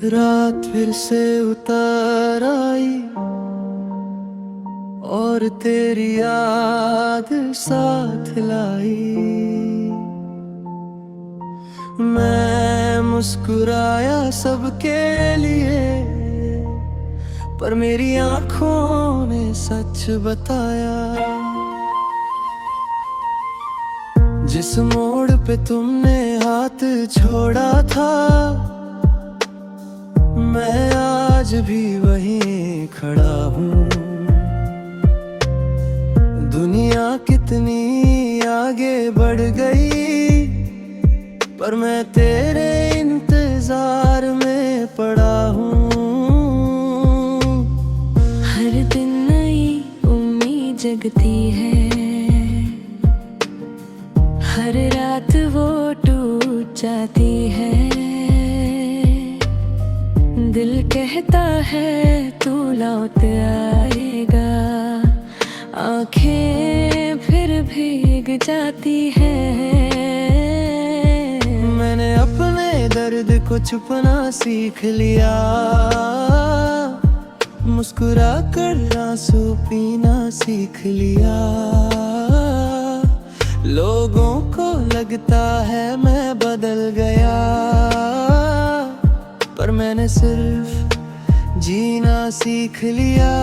रात फिर से उतर आई और तेरी याद साथ लाई। मैं मुस्कुराया सबके लिए, पर मेरी आंखों ने सच बताया। जिस मोड़ पे तुमने हाथ छोड़ा था, मैं आज भी वहीं खड़ा हूँ। दुनिया कितनी आगे बढ़ गई, पर मैं तेरे इंतजार में पड़ा हूँ। हर दिन नई उम्मीद जगती है, हर रात वो टूट जाती है। दिल कहता है तू लौट आएगा, आंखें फिर भीग जाती है। मैंने अपने दर्द को छुपना सीख लिया, मुस्कुरा कर आंसू पीना सीख लिया। लोगों को लगता है मैं बदल गया, पर मैंने सिर्फ जीना सीख लिया।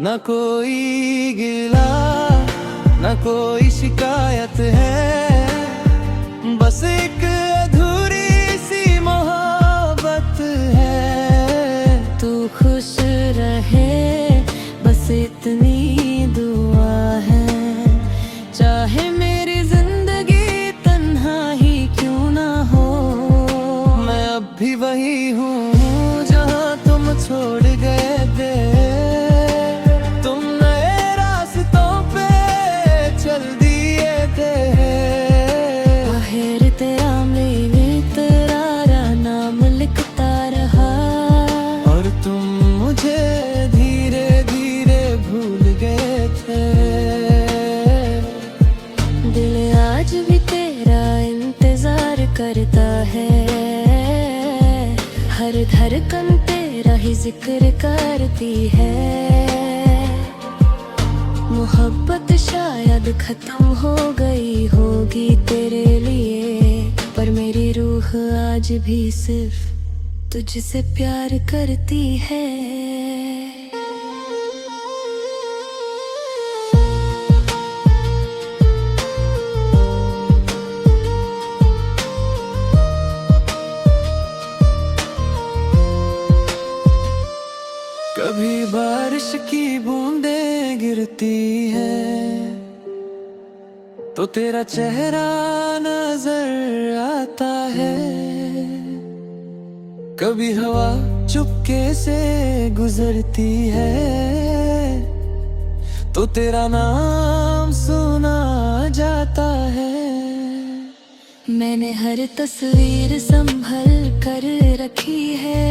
ना कोई गिला, ना कोई शिकायत है, बस एक अधूरी सी मोहब्बत है। तू खुश रहे बस इतनी दुआ है, चाहे मेरी जिंदगी तन्हा ही क्यों ना हो। मैं अब भी वही हूँ जहाँ तुम छोड़ गए थे। तुम नए रास्तों पे चल दिए थे। बाहर तेरा मेरा नाम लिखता रहा, और तुम मुझे धीरे धीरे भूल गए थे। दिल आज भी तेरा इंतजार करता है, हर धड़कन तेरा ही जिक्र करती है। मोहब्बत शायद खत्म हो गई होगी तेरे लिए, पर मेरी रूह आज भी सिर्फ तुझसे प्यार करती है। कभी बारिश की बूंदें गिरती है, तो तेरा चेहरा नजर आता है। कभी हवा चुपके से गुजरती है, तो तेरा नाम सुना जाता है। मैंने हर तस्वीर संभल कर रखी है,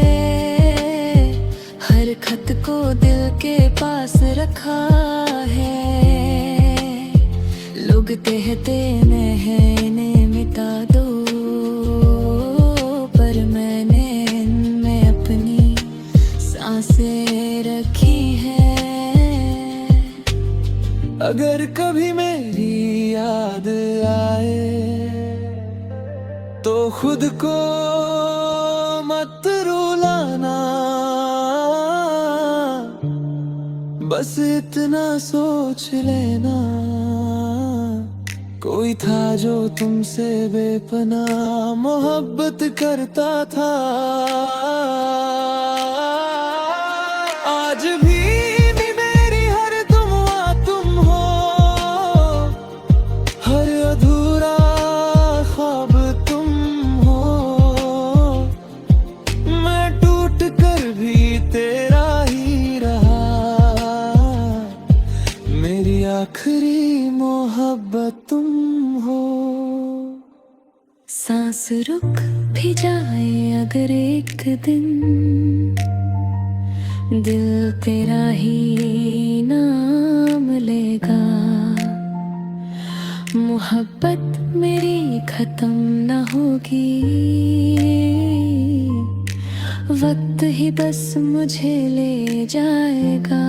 हर खत को दिल के पास रखा है। लोग कहते हैं इन्हें मिटा दो, पर मैंने इनमें अपनी सांसें रखी हैं। अगर कभी मेरी याद आए, तो खुद को मत रुलाना। बस इतना सोच लेना, कोई था जो तुमसे बेपनाह मोहब्बत करता था। आज भी मेरी हर दुआ तुम हो, हर अधूरा ख्वाब तुम हो। मैं टूट कर भी तेरा ही रहा, मेरी आखिरी मोहब्बत तुम हो। सांस रुक भी जाए अगर एक दिन, दिल तेरा ही नाम लेगा। मोहब्बत मेरी खत्म न होगी, वक्त ही बस मुझे ले जाएगा।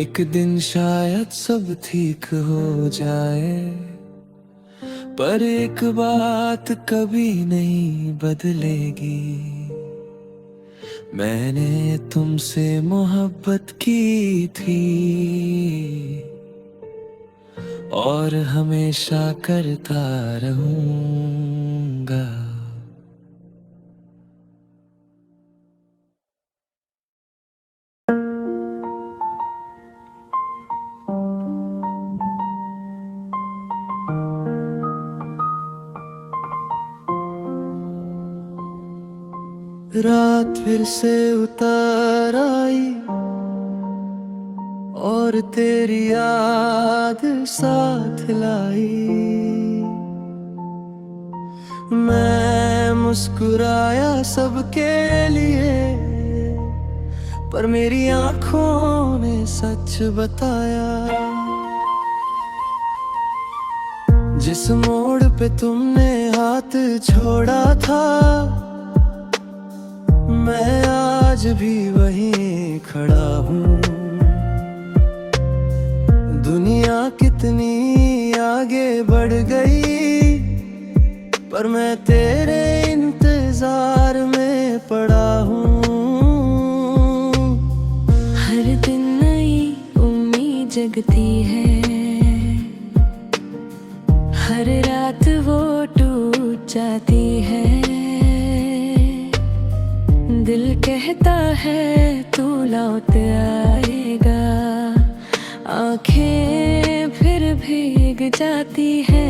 एक दिन शायद सब ठीक हो जाए, पर एक बात कभी नहीं बदलेगी। मैंने तुमसे मोहब्बत की थी और हमेशा करता रहूंगा। रात फिर से उतर आई और तेरी याद साथ लाई। मैं मुस्कुराया सबके लिए, पर मेरी आंखों ने सच बताया। जिस मोड़ पे तुमने हाथ छोड़ा था, मैं आज भी वहीं खड़ा हूँ। दुनिया कितनी आगे बढ़ गई, पर मैं तेरे इंतजार में पड़ा हूँ। हर दिन नई उम्मीद जगती है, हर रात वो टूट जाती है। दिल कहता है तू लौट आएगा, आंखें फिर भीग जाती है।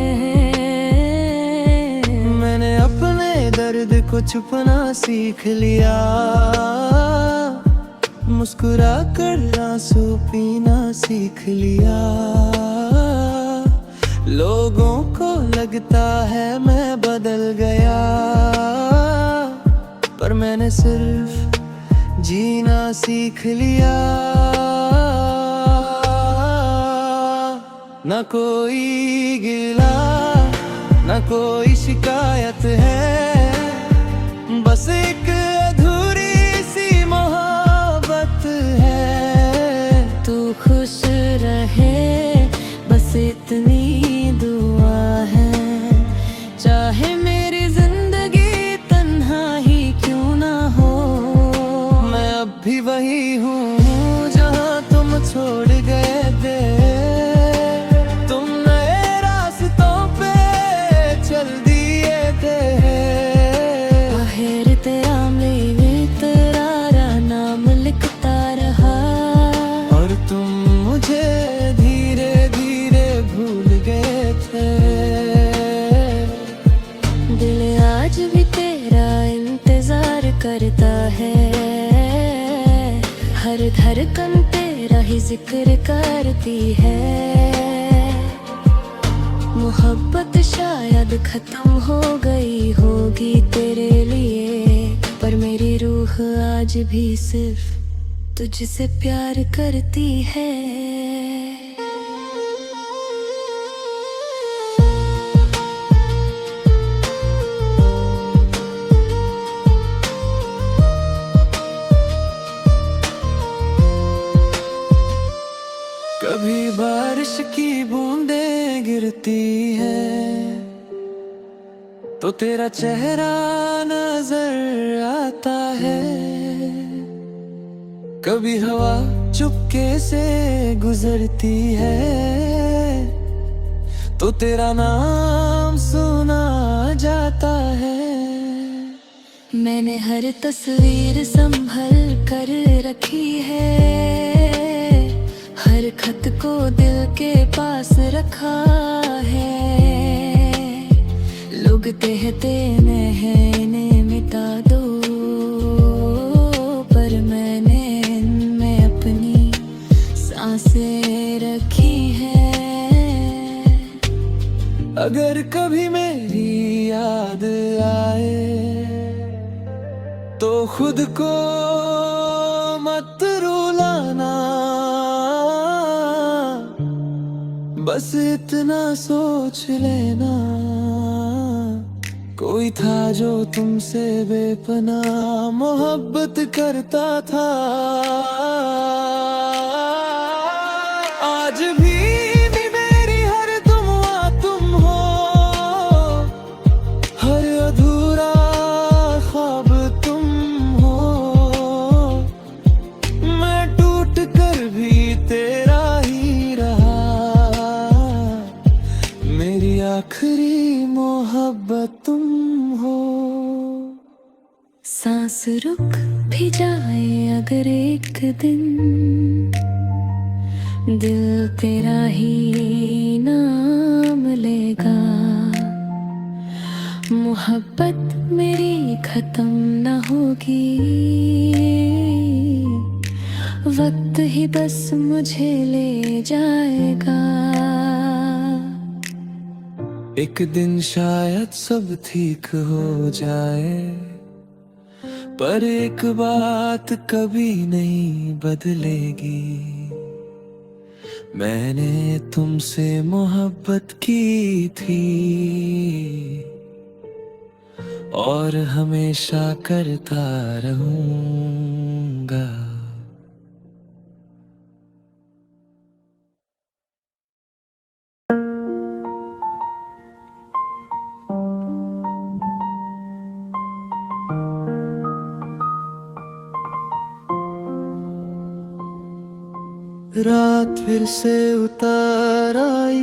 मैंने अपने दर्द को छुपना सीख लिया, मुस्कुरा कर आंसू पीना सीख लिया। लोगों को लगता है मैं बदल गया, पर मैंने सिर्फ जीना सीख लिया। न कोई गिला, न कोई शिकायत है, बस एक अधूरी सी मोहब्बत है। तू खुश रहे बस इतनी दुआ है, चाहे मेरी जिंदगी तन्हा ही क्यों ना हो। मैं अब भी वही हूँ जहाँ तुम छोड़ गए थे। तुम नए रास्तों पे चल दिए थे। बाहर तेरा मेरे तेरा नाम लिखता रहा, और तुम मुझे धीरे धीरे भूल गए थे। दिल आज भी तेरा इंतजार करता है, हर धड़कन तेरा ही जिक्र करती है। मोहब्बत शायद खत्म हो गई होगी तेरे लिए, पर मेरी रूह आज भी सिर्फ तुझसे प्यार करती है। कभी बारिश की बूंदें गिरती है, तो तेरा चेहरा नजर आता है। कभी हवा चुपके से गुजरती है, तो तेरा नाम सुना जाता है। मैंने हर तस्वीर संभल कर रखी है, हर खत को दिल के पास रखा है। लोग कहते हैं इन्हें मिटा दो, पर मैंने इनमें अपनी सांसें रखी हैं। अगर कभी मेरी याद आए, तो खुद को मत रुलाना। बस इतना सोच लेना, कोई था जो तुमसे बेपनाह मोहब्बत करता था। आज भी मेरी हर दुआ तुम हो, हर अधूरा ख्वाब तुम हो। मैं टूट कर भी तेरा ही रहा, मेरी आखिरी मोहब्बत तुम हो। सांस रुक भी जाए अगर एक दिन, दिल तेरा ही नाम लेगा। मोहब्बत मेरी खत्म न होगी, वक्त ही बस मुझे ले जाएगा। एक दिन शायद सब ठीक हो जाए, पर एक बात कभी नहीं बदलेगी। मैंने तुमसे मोहब्बत की थी और हमेशा करता रहूंगा। रात फिर से उतर आई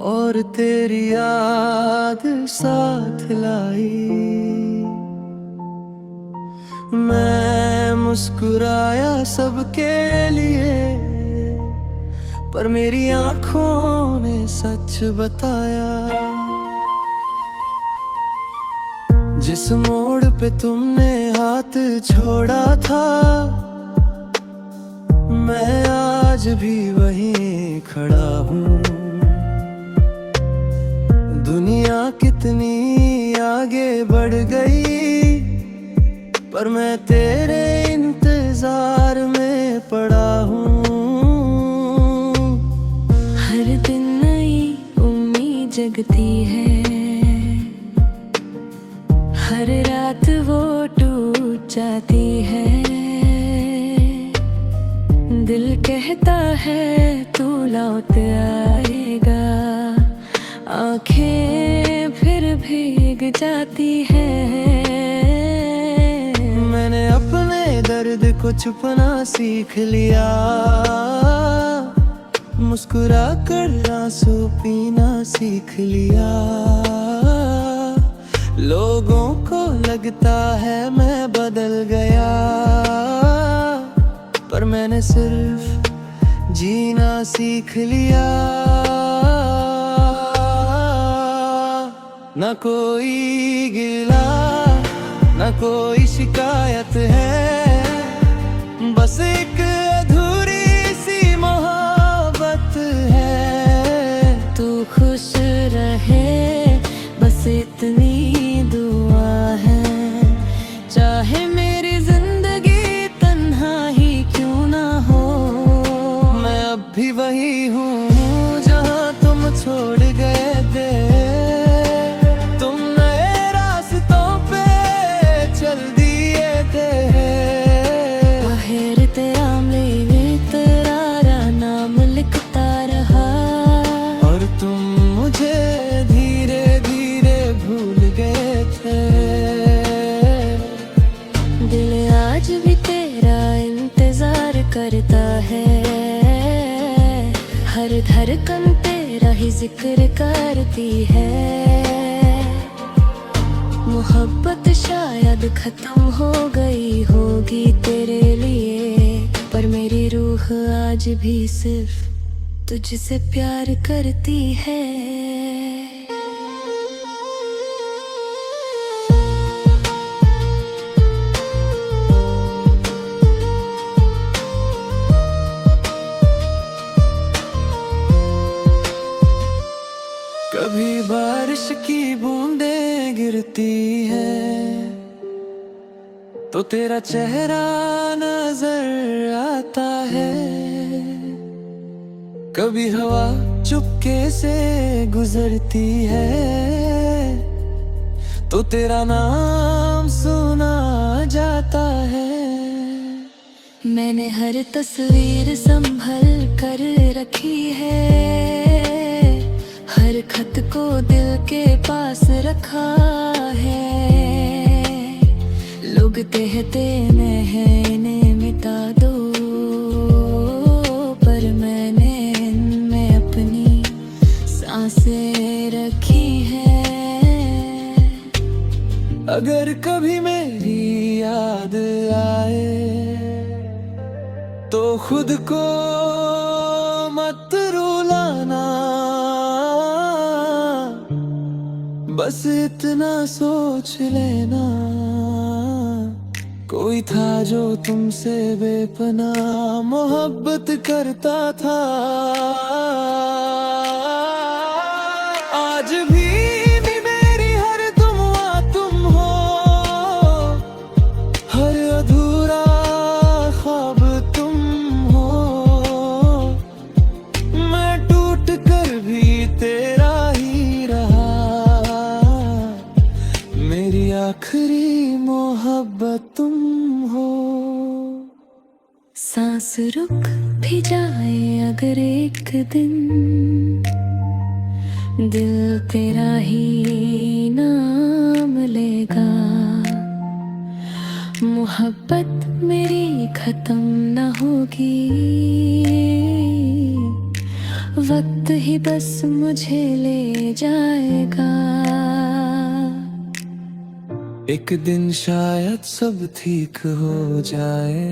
और तेरी याद साथ लाई। मैं मुस्कुराया सबके लिए, पर मेरी आंखों ने सच बताया। जिस मोड़ पे तुमने हाथ छोड़ा था, मैं आज भी वहीं खड़ा हूँ। दुनिया कितनी आगे बढ़ गई, पर मैं तेरे इंतजार में पड़ा हूँ। हर दिन नई उम्मीद जगती है, हर रात वो टूट जाती है। दिल कहता है तू लौट आएगा, आंखें फिर भीग जाती है। मैंने अपने दर्द को छुपना सीख लिया, मुस्कुरा कर आंसू पीना सीख लिया। लोगों को लगता है मैं बदल गया, पर मैंने सिर्फ जीना सीख लिया। न कोई गिला न कोई शिकायत है, बस एक अधूरी सी मोहब्बत है। तू खुश रहे बस इतनी दुआ है, चाहे मेरी जिंदगी तन्हा ही क्यों ना हो। मैं अब भी वही हूँ जहाँ तुम छोड़ गए थे। तुम नए रास्तों पे चल दिए थे। बाहर तेरा तेरा नाम लिखता रहा, और तुम मुझे धीरे धीरे भूल गए थे। दिल आज भी तेरा इंतजार करता है, हर धड़कन तेरा ही जिक्र करती है। मोहब्बत शायद खत्म हो गई होगी तेरे लिए, पर मेरी रूह आज भी सिर्फ तुझसे प्यार करती है। कभी बारिश की बूंदें गिरती है तो तेरा चेहरा नजर आता है। कभी हवा चुपके से गुजरती है तो तेरा नाम सुना जाता है। मैंने हर तस्वीर संभल कर रखी है, हर खत को दिल के पास रखा है। लोग कहते हैं इन्हें मिटा दो, पर मैंने इनमें अपनी सांसें रखी है। अगर कभी मेरी याद आए तो खुद को मत रुलाना, बस इतना सोच लेना कोई था जो तुमसे बेपनाह मोहब्बत करता था। आज भी मेरी हर दुआ तुम हो, हर अधूरा ख्वाब तुम हो। मैं टूट कर भी तेरा ही रहा, मेरी आखिरी मोहब्बत तुम हो। सांस रुक भी जाए अगर एक दिन, दिल तेरा ही नाम लेगा। मोहब्बत मेरी खत्म न होगी, वक्त ही बस मुझे ले जाएगा। एक दिन शायद सब ठीक हो जाए,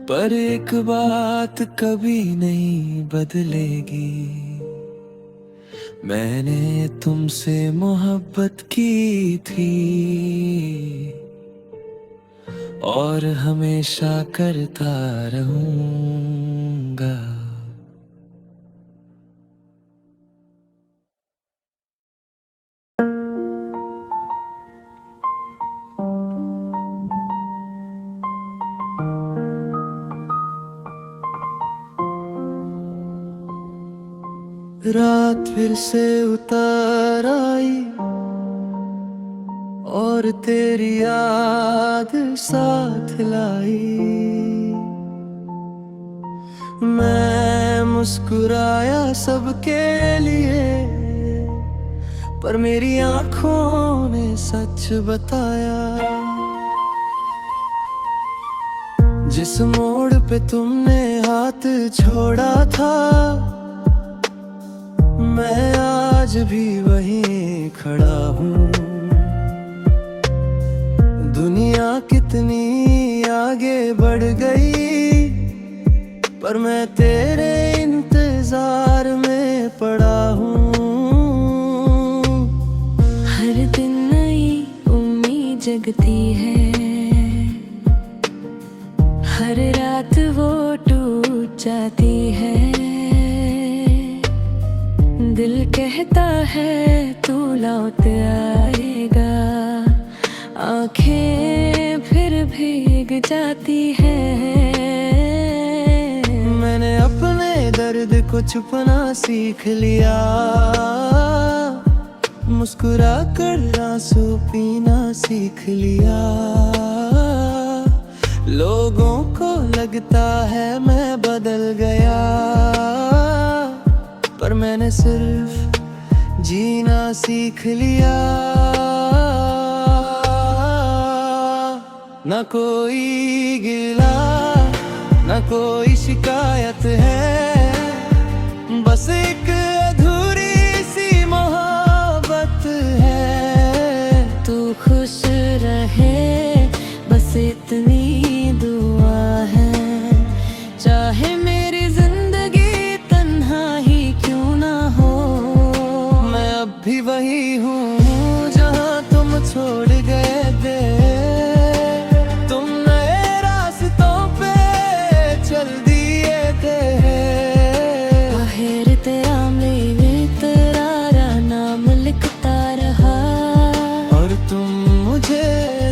पर एक बात कभी नहीं बदलेगी। मैंने तुमसे मोहब्बत की थी और हमेशा करता रहूंगा। रात फिर से उतर आई और तेरी याद साथ लाई। मैं मुस्कुराया सबके लिए, पर मेरी आंखों ने सच बताया। जिस मोड़ पे तुमने हाथ छोड़ा था, मैं आज भी वहीं खड़ा हूँ। दुनिया कितनी आगे बढ़ गई, पर मैं तेरे इंतजार में पड़ा हूँ। हर दिन नई उम्मीद जगती है, हर रात वो टूट जाती है। दिल कहता है तू लौट आएगा, आंखें फिर भीग जाती है। मैंने अपने दर्द को छुपना सीख लिया, मुस्कुरा कर आंसू पीना सीख लिया। लोगों को लगता है मैं बदल गया, पर मैंने सिर्फ जीना सीख लिया। न कोई गिला न कोई शिकायत है, बस एक अधूरी सी मोहब्बत है। तू खुश रहे बस इतनी दुआ है, चाहे मेरी जिंदगी तन्हा ही क्यों ना हो। मैं अब भी वही हूँ जहाँ तुम छोड़ गए थे। तुम नए रास्तों पे चल दिए थे। बाहर तेरा में तेरा नाम लिखता रहा, और तुम मुझे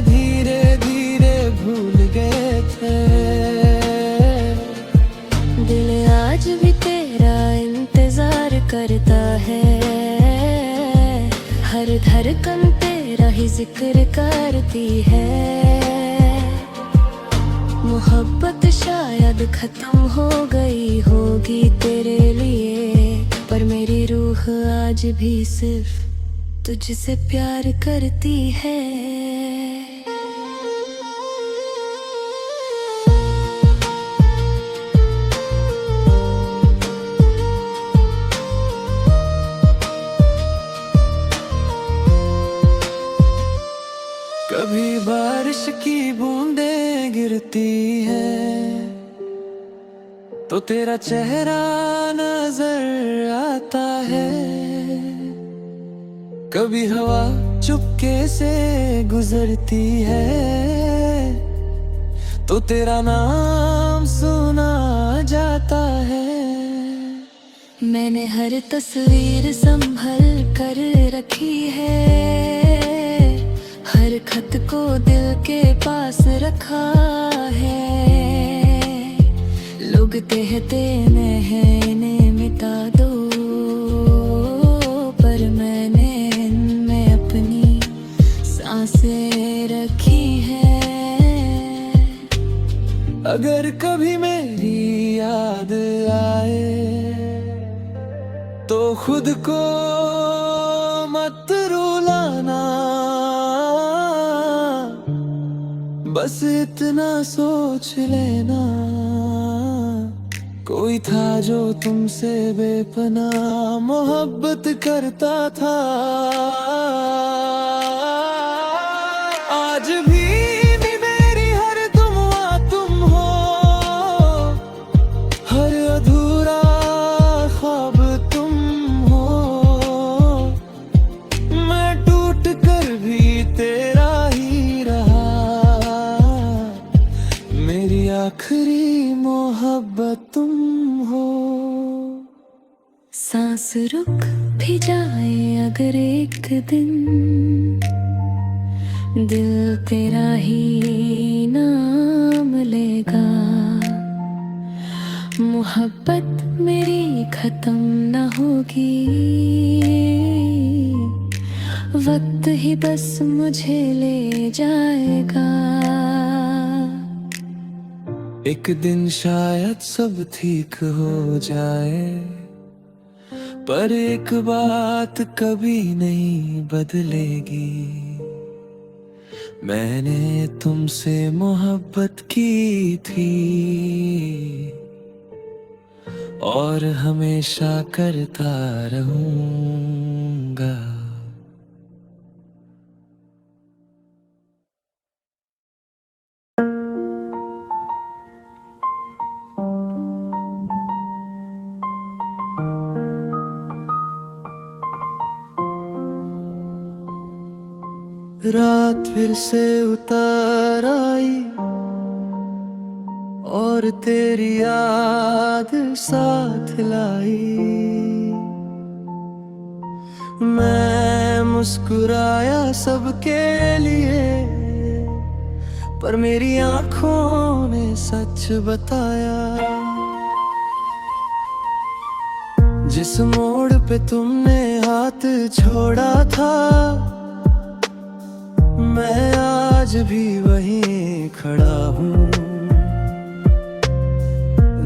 धीरे धीरे भूल गए थे। दिल आज भी तेरे धड़कन तेरा ही जिक्र करती है। मोहब्बत शायद खत्म हो गई होगी तेरे लिए, पर मेरी रूह आज भी सिर्फ तुझसे प्यार करती है। कभी बारिश की बूंदें गिरती है तो तेरा चेहरा नजर आता है। कभी हवा चुपके से गुजरती है तो तेरा नाम सुना जाता है। मैंने हर तस्वीर संभल कर रखी है, हर खत को दिल के पास रखा है। लोग कहते हैं इन्हें मिटा दो, पर मैंने इनमें अपनी सांसें रखी हैं। अगर कभी मेरी याद आए तो खुद को मत रुलाना, बस इतना सोच लेना कोई था जो तुमसे बेपनाह मोहब्बत करता था। आज भी मेरी हर दुआ तुम हो, हर अधूरा ख्वाब तुम हो। मैं टूट कर भी तेरा ही रहा, मेरी आखिरी मोहब्बत तुम हो। सांस रुक भी जाए अगर एक दिन, दिल तेरा ही नाम लेगा। मोहब्बत मेरी खत्म न होगी, वक्त ही बस मुझे ले जाएगा। एक दिन शायद सब ठीक हो जाए, पर एक बात कभी नहीं बदलेगी। मैंने तुमसे मोहब्बत की थी और हमेशा करता रहूंगा। रात फिर से उतर आई और तेरी याद साथ लाई। मैं मुस्कुराया सबके लिए, पर मेरी आंखों ने सच बताया। जिस मोड़ पे तुमने हाथ छोड़ा था, मैं आज भी वहीं खड़ा हूँ।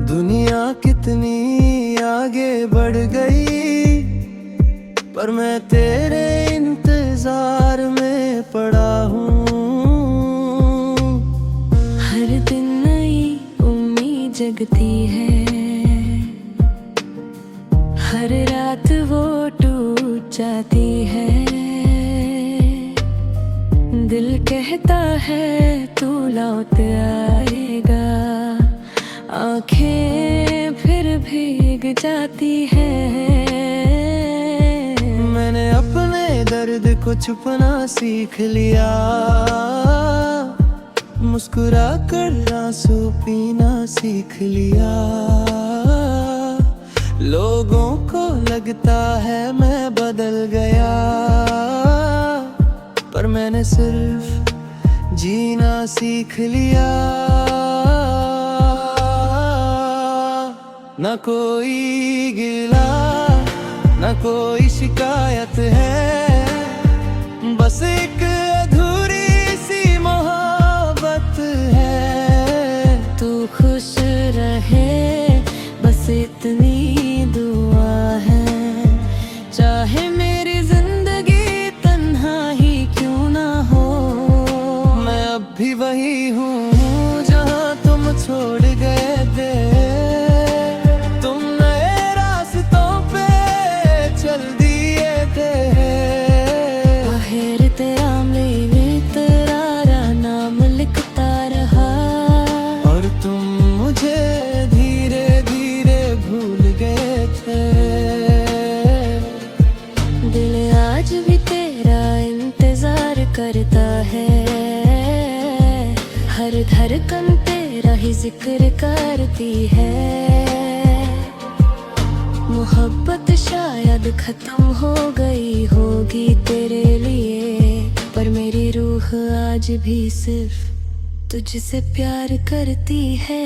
दुनिया कितनी आगे बढ़ गई, पर मैं तेरे इंतजार में पड़ा हूँ। हर दिन नई उम्मीद जगती है, हर रात वो टूट जाती है। दिल कहता है तू लौट आएगा, आंखें फिर भीग जाती है। मैंने अपने दर्द को छुपना सीख लिया, मुस्कुरा कर आंसू पीना सीख लिया। लोगों को लगता है मैं बदल गया, पर मैंने सिर्फ जीना सीख लिया। न कोई गिला, न कोई शिकायत है, बस एक अधूरी सी मोहब्बत है। तू खुश रहे बस इतनी दुआ है। चाहे मेरी जिंदगी तन्हा ही क्यों ना हो, मैं अब भी वही हूँ जहाँ तुम छोड़ गए थे। तुम नए रास्तों पे चल दिए थे। बाहर तेरा तेरा नाम लिखता रहा, और तुम मुझे धीरे धीरे भूल गए थे। दिल आज भी तेरा इंतजार करता है। हर धड़कन तेरा ही जिक्र करती है। मोहब्बत शायद खत्म हो गई होगी तेरे लिए, पर मेरी रूह आज भी सिर्फ तुझसे प्यार करती है।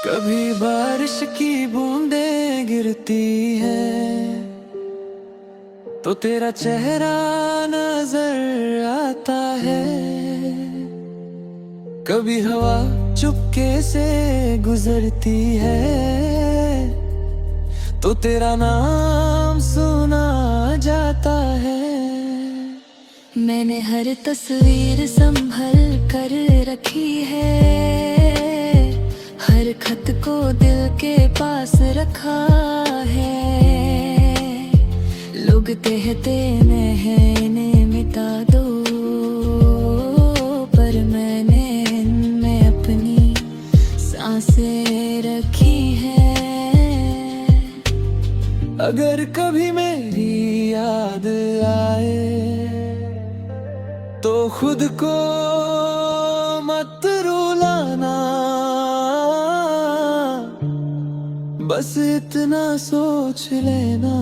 कभी बारिश की बूंदें गिरती है तो तेरा चेहरा नजर आता है। कभी हवा चुपके से गुजरती है तो तेरा नाम सुना जाता है। मैंने हर तस्वीर संभल कर रखी है। हर खत को दिल के पास रखा है। लोग कहते इन्हें मिटा दो, पर मैंने इनमें अपनी सांसें रखी हैं। अगर कभी मेरी याद आए तो खुद को मत रुलाना। बस इतना सोच लेना,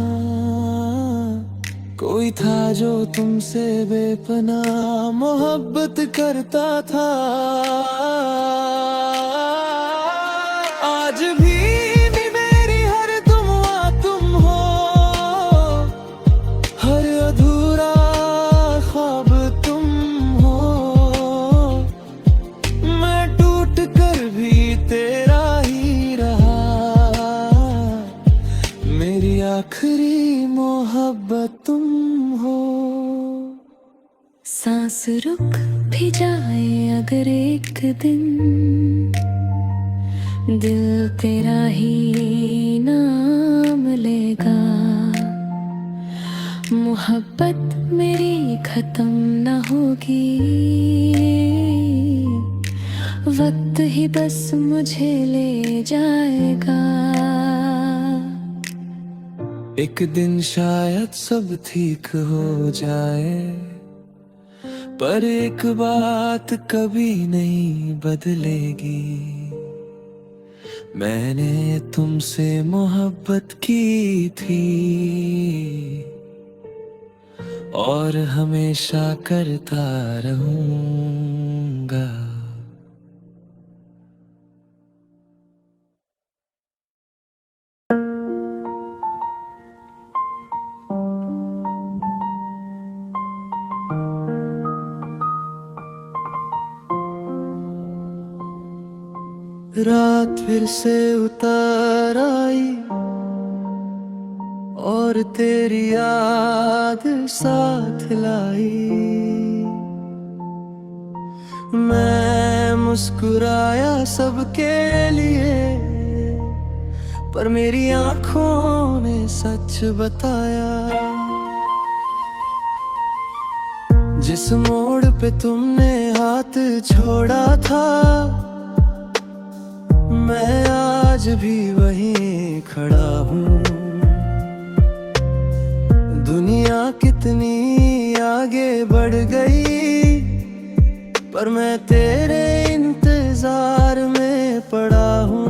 कोई था जो तुमसे बेपनाह मोहब्बत करता था। आज भी मेरी हर दुआ तुम हो, हर अधूरा ख्वाब तुम हो। मैं टूट कर भी तेरा ही रहा, मेरी आखिरी मोहब्बत तुम हो। सांस रुक भी जाए अगर एक दिन, दिल तेरा ही नाम लेगा। मोहब्बत मेरी खत्म न होगी, वक्त ही बस मुझे ले जाएगा। एक दिन शायद सब ठीक हो जाए, पर एक बात कभी नहीं बदलेगी। मैंने तुमसे मोहब्बत की थी और हमेशा करता रहूंगा। रात फिर से उतर आई और तेरी याद साथ लाई। मैं मुस्कुराया सबके लिए, पर मेरी आंखों ने सच बताया। जिस मोड़ पे तुमने हाथ छोड़ा था, मैं आज भी वहीं खड़ा हूँ। दुनिया कितनी आगे बढ़ गई, पर मैं तेरे इंतजार में पड़ा हूँ।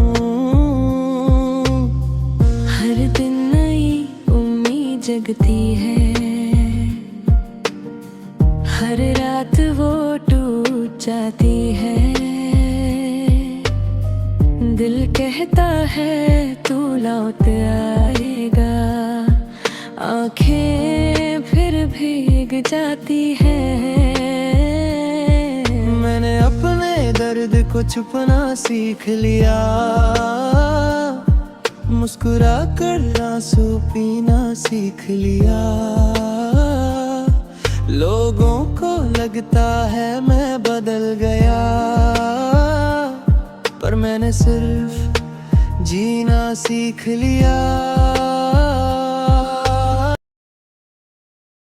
हर दिन नई उम्मीद जगती है, हर रात वो टूट जाती है, दिल कहता है तू लौट आएगा, आंखें फिर भीग जाती है। मैंने अपने दर्द को छुपना सीख लिया, मुस्कुरा कर आंसू पीना सीख लिया। लोगों को लगता है मैं बदल गया, पर मैंने सिर्फ जीना सीख लिया।